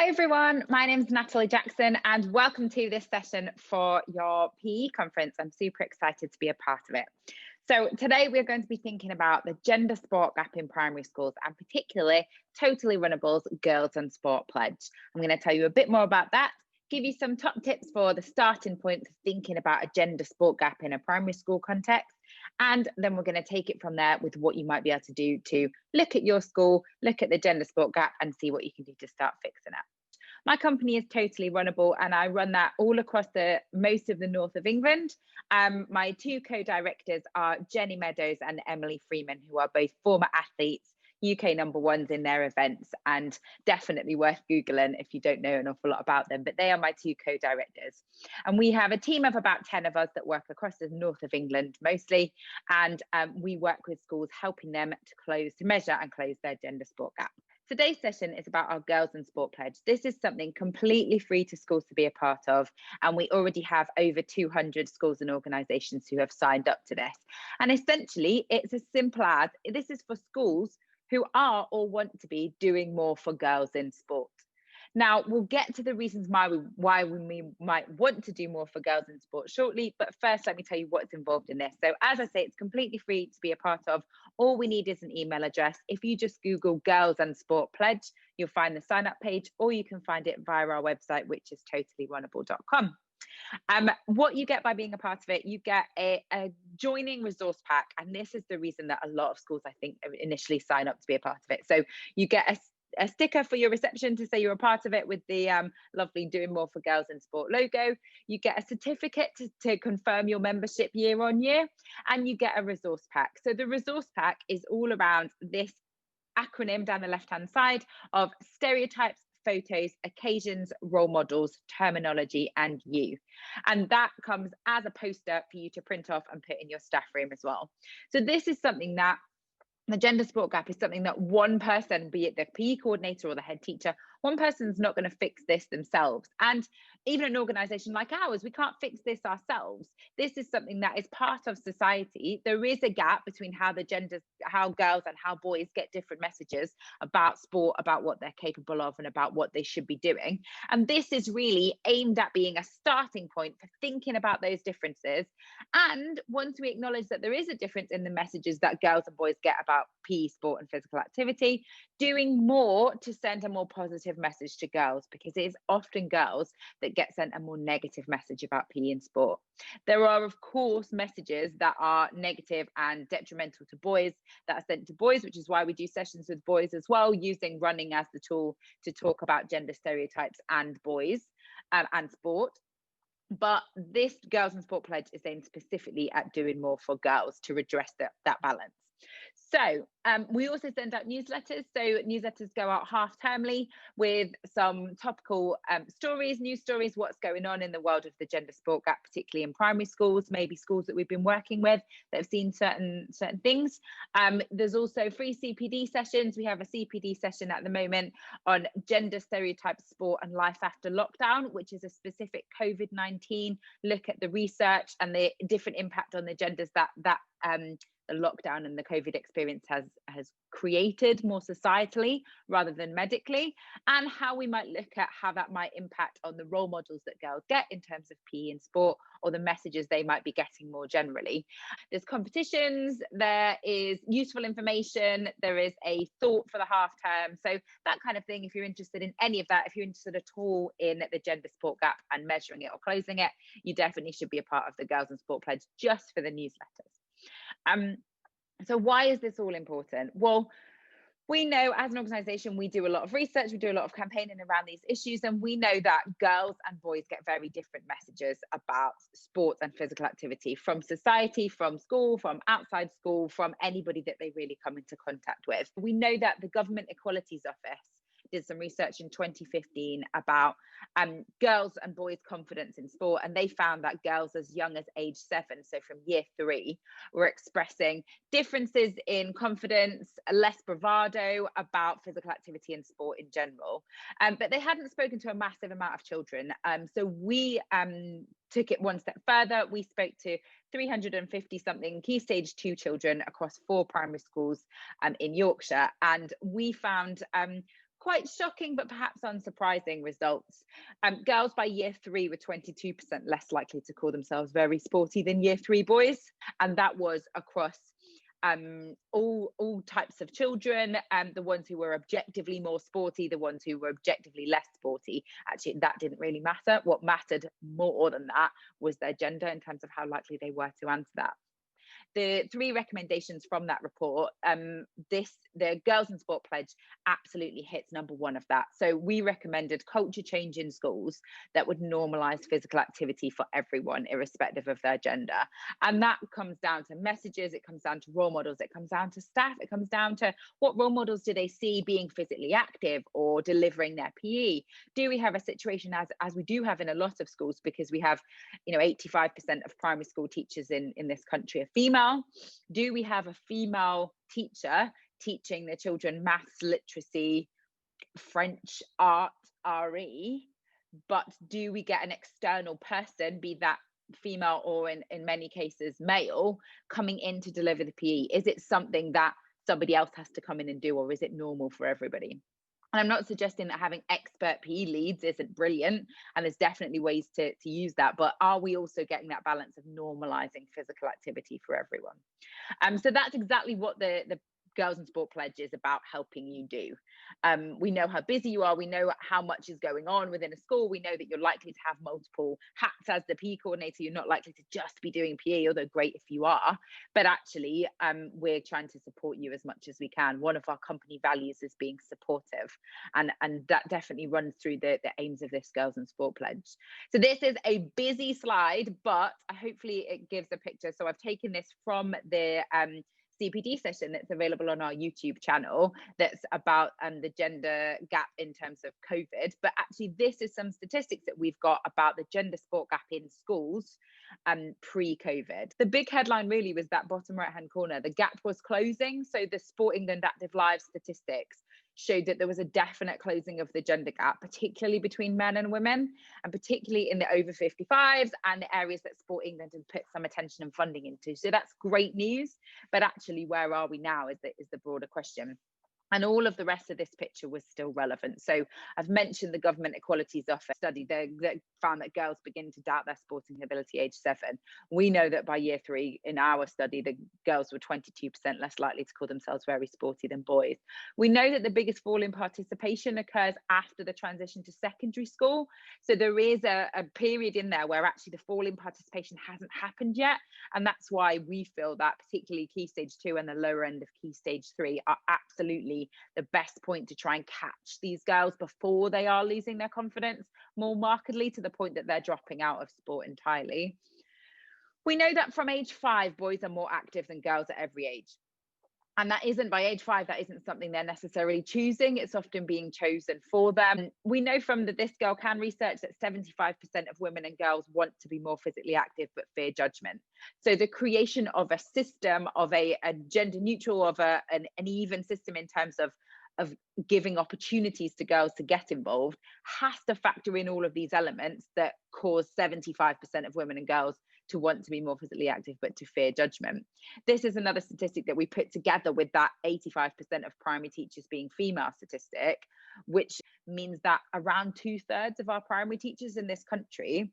Hi everyone, my name is Natalie Jackson and welcome to this session for your PE conference. I'm super excited to be a part of it. So today we're going to be thinking about the gender sport gap in primary schools and particularly Totally Runnable's Girls and Sport Pledge. I'm going to tell you a bit more about that, give you some top tips for the starting point for thinking about a gender sport gap in a primary school context. And then we're going to take it from there with what you might be able to do to look at your school, look at the gender sport gap and see what you can do to start fixing it. My company is Totally Runnable and I run that all across most of the north of England. My two co-directors are Jenny Meadows and Emily Freeman, who are both former athletes, UK number ones in their events, and definitely worth Googling if you don't know an awful lot about them. But they are my two co-directors. And we have a team of about 10 of us that work across the north of England mostly. And we work with schools, helping them to measure and close their gender sport gap. Today's session is about our Girls and Sport Pledge. This is something completely free to schools to be a part of, and we already have over 200 schools and organisations who have signed up to this. And essentially, it's as simple as this is for schools who are or want to be doing more for girls in sport. Now, we'll get to the reasons why we might want to do more for girls in sport shortly, but first let me tell you what's involved in this. So as I say, it's completely free to be a part of. All we need is an email address. If you just Google Girls and Sport Pledge, you'll find the sign up page, or you can find it via our website, which is totallyrunnable.com. What you get by being a part of it, you get a joining resource pack. And this is the reason that a lot of schools, I think, initially sign up to be a part of it. So you get a sticker for your reception to say you're a part of it with the lovely Doing More for Girls in Sport logo. You get a certificate to confirm your membership year on year, and you get a resource pack. So the resource pack is all around this acronym down the left-hand side of stereotypes, photos, occasions, role models, terminology, and you. And that comes as a poster for you to print off and put in your staff room as well. So this is something that the gender sport gap is something that one person, be it the PE coordinator or the head teacher, one person's not going to fix this themselves. And even an organisation like ours, we can't fix this ourselves. This is something that is part of society. There is a gap between how girls and how boys get different messages about sport, about what they're capable of and about what they should be doing. And this is really aimed at being a starting point for thinking about those differences. And once we acknowledge that there is a difference in the messages that girls and boys get about PE, sport and physical activity, doing more to send a more positive message to girls, because it is often girls that get sent a more negative message about PE and sport. There are, of course, messages that are negative and detrimental to boys that are sent to boys, which is why we do sessions with boys as well, using running as the tool to talk about gender stereotypes and boys and sport. But this Girls and Sport Pledge is aimed specifically at doing more for girls to redress that balance. So we also send out newsletters. So newsletters go out half-termly with some topical news stories, what's going on in the world of the gender sport gap, particularly in primary schools, maybe schools that we've been working with that have seen certain things. There's also free CPD sessions. We have a CPD session at the moment on gender stereotypes, sport and life after lockdown, which is a specific COVID-19 look at the research and the different impact on the genders that the lockdown and the COVID experience has created more societally rather than medically, and how we might look at how that might impact on the role models that girls get in terms of PE and sport, or the messages they might be getting more generally. There's competitions, there is useful information, there is a thought for the half term. So that kind of thing, if you're interested in any of that, if you're interested at all in the gender sport gap and measuring it or closing it, you definitely should be a part of the Girls and Sport Pledge just for the newsletters. So why is this all important? Well, we know as an organisation, we do a lot of research, we do a lot of campaigning around these issues, and we know that girls and boys get very different messages about sports and physical activity from society, from school, from outside school, from anybody that they really come into contact with. We know that the Government Equalities Office did some research in 2015 about girls and boys' confidence in sport, and they found that girls as young as age 7, so from year 3, were expressing differences in confidence, less bravado about physical activity and sport in general. But they hadn't spoken to a massive amount of children. So we took it one step further. We spoke to 350 something key stage 2 children across 4 primary schools in Yorkshire, and we found quite shocking, but perhaps unsurprising results. Girls by year 3 were 22% less likely to call themselves very sporty than year 3 boys. And that was across all types of children, the ones who were objectively more sporty, the ones who were objectively less sporty. Actually, that didn't really matter. What mattered more than that was their gender in terms of how likely they were to answer that. The 3 recommendations from that report, the Girls in Sport Pledge absolutely hits number 1 of that. So we recommended culture change in schools that would normalise physical activity for everyone, irrespective of their gender. And that comes down to messages, it comes down to role models, it comes down to staff, it comes down to what role models do they see being physically active or delivering their PE. Do we have a situation, as we do have in a lot of schools, because we have 85% of primary school teachers in this country are female. Do we have a female teacher teaching their children maths, literacy, French, art, RE? But do we get an external person, be that female or in many cases male, coming in to deliver the PE? Is it something that somebody else has to come in and do, or is it normal for everybody? And I'm not suggesting that having expert PE leads isn't brilliant, and there's definitely ways to use that, but are we also getting that balance of normalizing physical activity for everyone? So that's exactly what the Girls in Sport Pledge is about helping you do. We know how busy you are. We know how much is going on within a school. We know that you're likely to have multiple hats as the PE coordinator. You're not likely to just be doing PE, although great if you are. But actually, we're trying to support you as much as we can. One of our company values is being supportive. And that definitely runs through the aims of this Girls in Sport Pledge. So this is a busy slide, but hopefully it gives a picture. So I've taken this from the CPD session that's available on our YouTube channel that's about the gender gap in terms of COVID. But actually, this is some statistics that we've got about the gender sport gap in schools pre-COVID. The big headline really was that bottom right-hand corner. The gap was closing. So the Sport England Active Live statistics showed that there was a definite closing of the gender gap, particularly between men and women, and particularly in the over 55s and the areas that Sport England had put some attention and funding into. So that's great news. But actually, where are we now is the broader question. And all of the rest of this picture was still relevant. So I've mentioned the Government Equalities Office study that found that girls begin to doubt their sporting ability age 7. We know that by year 3 in our study, the girls were 22% less likely to call themselves very sporty than boys. We know that the biggest fall in participation occurs after the transition to secondary school. So there is a period in there where actually the fall in participation hasn't happened yet. And that's why we feel that particularly Key Stage 2 and the lower end of Key Stage 3 are absolutely the best point to try and catch these girls before they are losing their confidence more markedly to the point that they're dropping out of sport entirely. We know that from age 5, boys are more active than girls at every age. And that isn't by age 5, that isn't something they're necessarily choosing. It's often being chosen for them. We know from the This Girl Can research that 75% of women and girls want to be more physically active but fear judgment. So the creation of a system, of a gender neutral, of an even system in terms of giving opportunities to girls to get involved has to factor in all of these elements that cause 75% of women and girls to want to be more physically active but to fear judgment. This is another statistic that we put together with that 85% of primary teachers being female statistic, which means that around 2/3 of our primary teachers in this country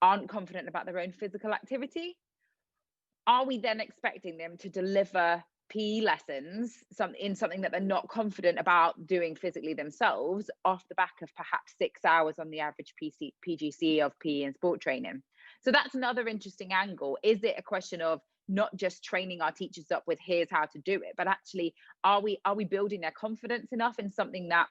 aren't confident about their own physical activity. Are we then expecting them to deliver PE lessons in something that they're not confident about doing physically themselves off the back of perhaps 6 hours on the average PGCE of PE and sport training? So that's another interesting angle. Is it a question of not just training our teachers up with here's how to do it, but actually are we building their confidence enough in something that,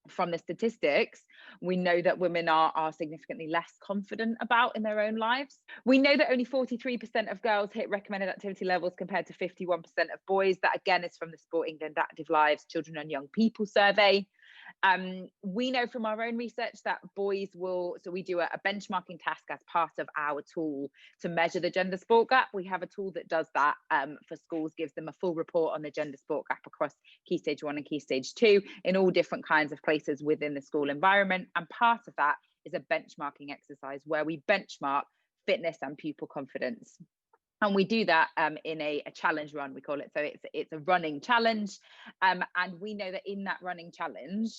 from the statistics, we know that women are significantly less confident about in their own lives. We know that only 43% of girls hit recommended activity levels compared to 51% of boys. That again is from the Sport England Active Lives Children and Young People survey. We know from our own research that boys will, so we do a benchmarking task as part of our tool to measure the gender sport gap. We have a tool that does that for schools, gives them a full report on the gender sport gap across Key Stage 1 and Key Stage 2 in all different kinds of places within the school environment. And part of that is a benchmarking exercise where we benchmark fitness and pupil confidence. And we do that in a challenge run, we call it. So it's a running challenge. And we know that in that running challenge,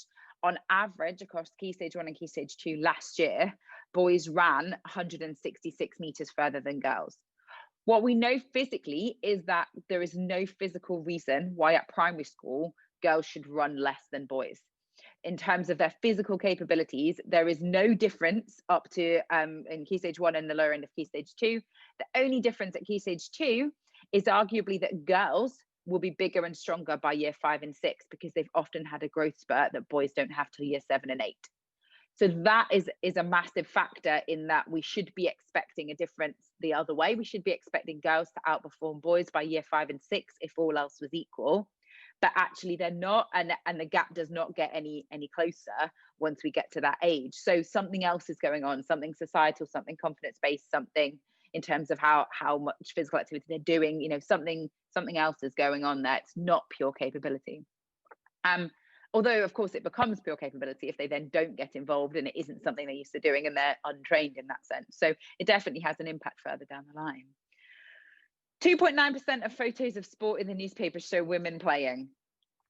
on average, across Key Stage 1 and Key Stage 2 last year, boys ran 166 meters further than girls. What we know physically is that there is no physical reason why at primary school, girls should run less than boys. In terms of their physical capabilities, there is no difference up to in Key Stage 1 and the lower end of Key Stage 2. The only difference at Key Stage 2 is arguably that girls will be bigger and stronger by year 5 and 6 because they've often had a growth spurt that boys don't have till year 7 and 8. So that is a massive factor in that we should be expecting a difference the other way. We should be expecting girls to outperform boys by year 5 and 6 if all else was equal. But actually they're not, and the gap does not get any closer once we get to that age. So something else is going on, something societal, something confidence-based, something in terms of how much physical activity they're doing, something else is going on there. It's not pure capability. Although, of course, it becomes pure capability if they then don't get involved and it isn't something they're used to doing and they're untrained in that sense. So it definitely has an impact further down the line. 2.9% of photos of sport in the newspapers show women playing.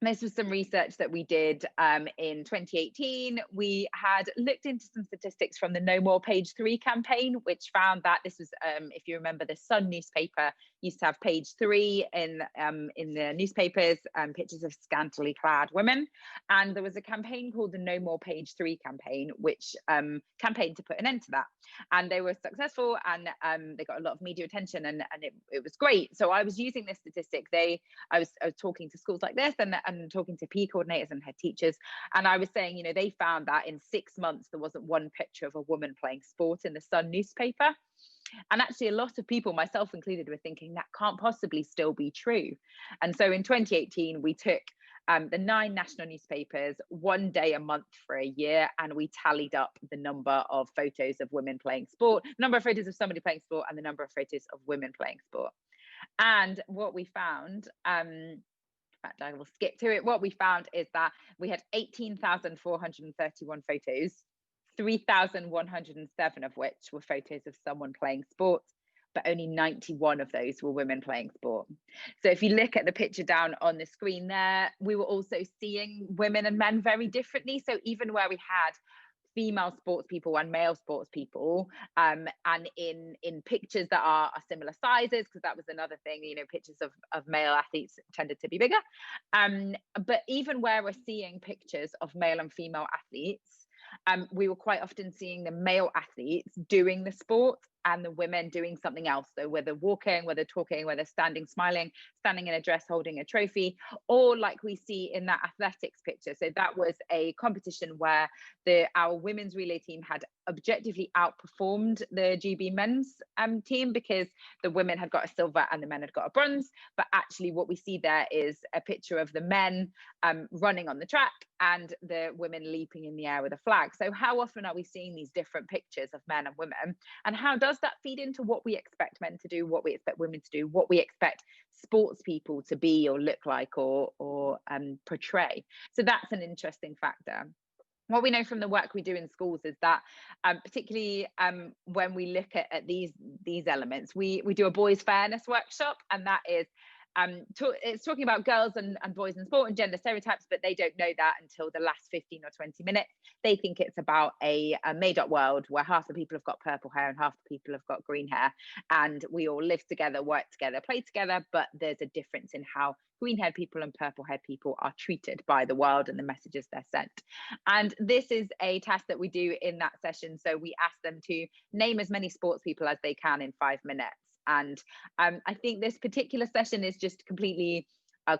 This was some research that we did in 2018. We had looked into some statistics from the No More Page 3 campaign, which found that this was, if you remember, the Sun newspaper used to have page 3 in the newspapers, pictures of scantily clad women. And there was a campaign called the No More Page 3 campaign, which campaigned to put an end to that. And they were successful, and they got a lot of media attention, and it was great. So I was using this statistic. I was talking to schools like this and talking to PE coordinators and head teachers, and I was saying, they found that in 6 months there wasn't one picture of a woman playing sport in the Sun newspaper. And actually a lot of people, myself included, were thinking that can't possibly still be true. And so in 2018 we took the 9 national newspapers, 1 day a month for a year, and we tallied up the number of photos of women playing sport, number of photos of somebody playing sport, and the number of photos of women playing sport. And what we found, in fact, I will skip to it. What we found is that we had 18,431 photos, 3,107 of which were photos of someone playing sport, but only 91 of those were women playing sport. So if you look at the picture down on the screen there, we were also seeing women and men very differently. So even where we had female sports people and male sports people, and in pictures that are similar sizes, because that was another thing, pictures of male athletes tended to be bigger, but even where we're seeing pictures of male and female athletes, we were quite often seeing the male athletes doing the sport and the women doing something else. So whether walking, whether talking, whether standing, smiling, standing in a dress, holding a trophy, or like we see in that athletics picture. So that was a competition where our women's relay team had objectively outperformed the GB men's team, because the women had got a silver and the men had got a bronze. But actually what we see there is a picture of the men running on the track and the women leaping in the air with a flag. So how often are we seeing these different pictures of men and women? And how does that feed into what we expect men to do, what we expect women to do, what we expect sports people to be or look like or portray? So that's an interesting factor. What we know from the work we do in schools is that particularly when we look at these elements, we do a boys fairness workshop, and that is it's talking about girls and boys in sport and gender stereotypes, but they don't know that until the last 15 or 20 minutes. They think it's about a made-up world where half the people have got purple hair and half the people have got green hair, and we all live together, work together, play together, but there's a difference in how green-haired people and purple-haired people are treated by the world and the messages they're sent. And this is a task that we do in that session. So we ask them to name as many sports people as they can in 5 minutes. And I think this particular session is just completely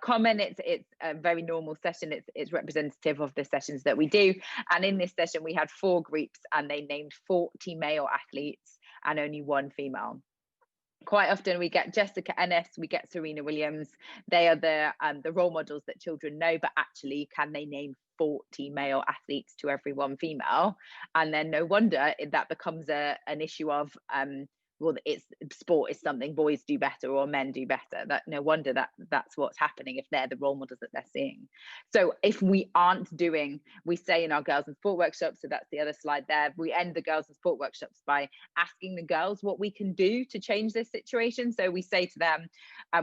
common. It's a very normal session. It's representative of the sessions that we do. And in this session, we had 4 groups, and they named 40 male athletes and only 1 female. Quite often we get Jessica Ennis, we get Serena Williams. They are the role models that children know, but actually, can they name 40 male athletes to every 1 female? And then no wonder that becomes an issue of well, it's sport is something boys do better or men do better. That no wonder that's what's happening if they're the role models that they're seeing. So if we aren't doing, we say in our girls and sport workshops, so that's the other slide there, we end the girls and sport workshops by asking the girls what we can do to change this situation. So we say to them,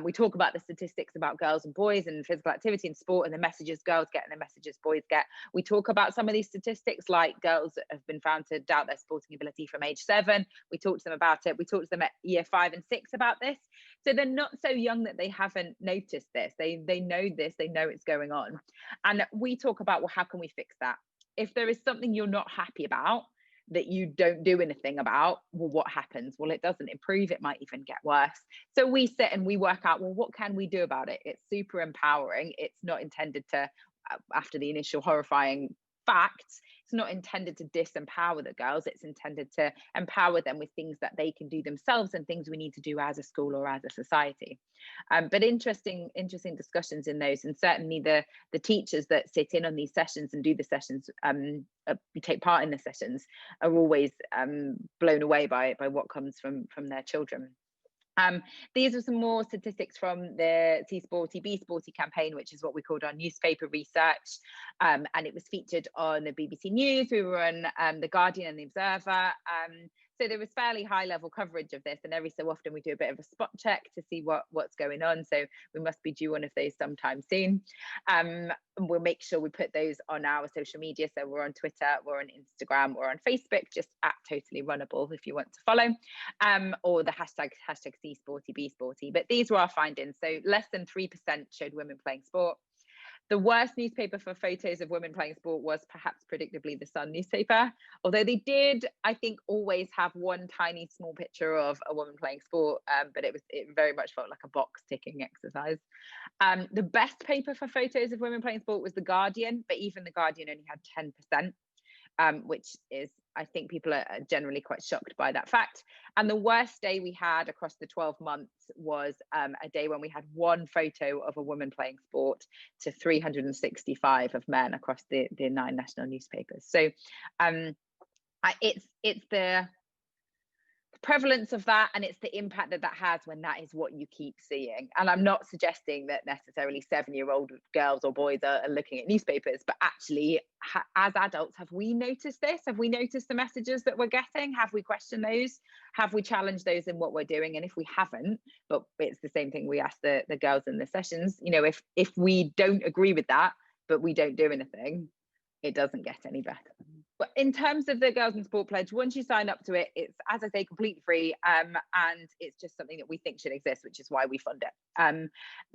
we talk about the statistics about girls and boys and physical activity and sport and the messages girls get and the messages boys get. We talk about some of these statistics, like girls have been found to doubt their sporting ability from age 7. We talk to them about it. We talk to them at year 5 and 6 about this. So they're not so young that they haven't noticed this. They know this, they know it's going on. And we talk about, well, how can we fix that? If there is something you're not happy about that you don't do anything about, well, what happens? Well, it doesn't improve, it might even get worse. So we sit and we work out, well, what can we do about it? It's super empowering. It's not intended to, after the initial horrifying facts, it's not intended to disempower the girls. It's intended to empower them with things that they can do themselves and things we need to do as a school or as a society. But interesting discussions in those, and certainly the teachers that sit in on these sessions and do the sessions, take part in the sessions, are always blown away by what comes from their children. These are some more statistics from the C Sporty, B Sporty campaign, which is what we called our newspaper research. And it was featured on the BBC News. We were on The Guardian and The Observer. So there was fairly high level coverage of this, and every so often we do a bit of a spot check to see what's going on. So we must be due one of those sometime soon. And we'll make sure we put those on our social media. So we're on Twitter, we're on Instagram, we're on Facebook, just at Totally Runnable if you want to follow, or the hashtag CSportyBeSporty. But these were our findings. So less than 3% showed women playing sport. The worst newspaper for photos of women playing sport was perhaps predictably the Sun newspaper, although they did, I think, always have one tiny small picture of a woman playing sport, but it very much felt like a box ticking exercise. The best paper for photos of women playing sport was The Guardian, but even The Guardian only had 10%. Which is, I think people are generally quite shocked by that fact. And the worst day we had across the 12 months was a day when we had one photo of a woman playing sport to 365 of men across the 9 national newspapers. So it's the prevalence of that, and it's the impact that has when that is what you keep seeing. And I'm not suggesting that necessarily 7-year-old girls or boys are looking at newspapers, but actually as adults, have we noticed this? Have we noticed the messages that we're getting? Have we questioned those? Have we challenged those in what we're doing? And if we haven't, but it's the same thing we ask the girls in the sessions, you know, if we don't agree with that but we don't do anything, it doesn't get any better. But in terms of the Girls in Sport Pledge, once you sign up to it, it's, as I say, completely free, and it's just something that we think should exist, which is why we fund it.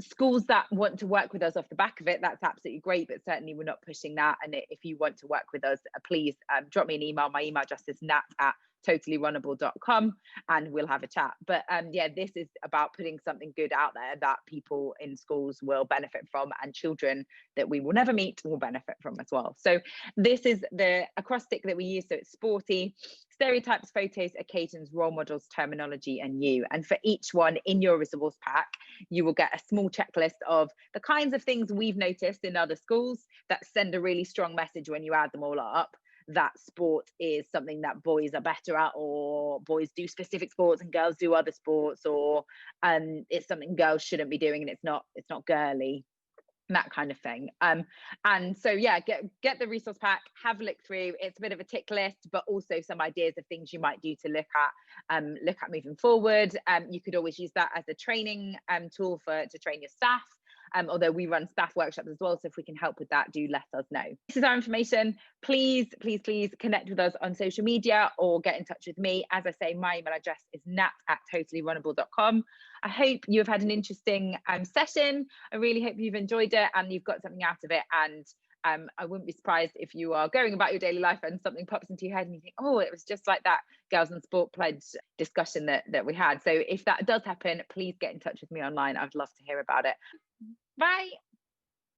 Schools that want to work with us off the back of it, that's absolutely great, but certainly we're not pushing that. And if you want to work with us, please drop me an email. My email address is nat@totallyrunnable.com, and we'll have a chat. But yeah, this is about putting something good out there that people in schools will benefit from, and children that we will never meet will benefit from as well. So this is the acrostic that we use. So it's sporty, stereotypes, photos, occasions, role models, terminology, and you. And for each one in your resource pack, you will get a small checklist of the kinds of things we've noticed in other schools that send a really strong message when you add them all up, that sport is something that boys are better at, or boys do specific sports and girls do other sports, or it's something girls shouldn't be doing and it's not girly, that kind of thing. And so yeah, get the resource pack, have a look through. It's a bit of a tick list, but also some ideas of things you might do to look at moving forward. You could always use that as a training tool to train your staff. Although we run staff workshops as well, so if we can help with that, do let us know. This is our information. Please connect with us on social media or get in touch with me. As I say, my email address is nat@totallyrunnable.com. I hope you've had an interesting session. I really hope you've enjoyed it and you've got something out of it. And I wouldn't be surprised if you are going about your daily life and something pops into your head and you think, oh, it was just like that Girls in Sport Pledge discussion that we had. So if that does happen, please get in touch with me online. I'd love to hear about it. Bye.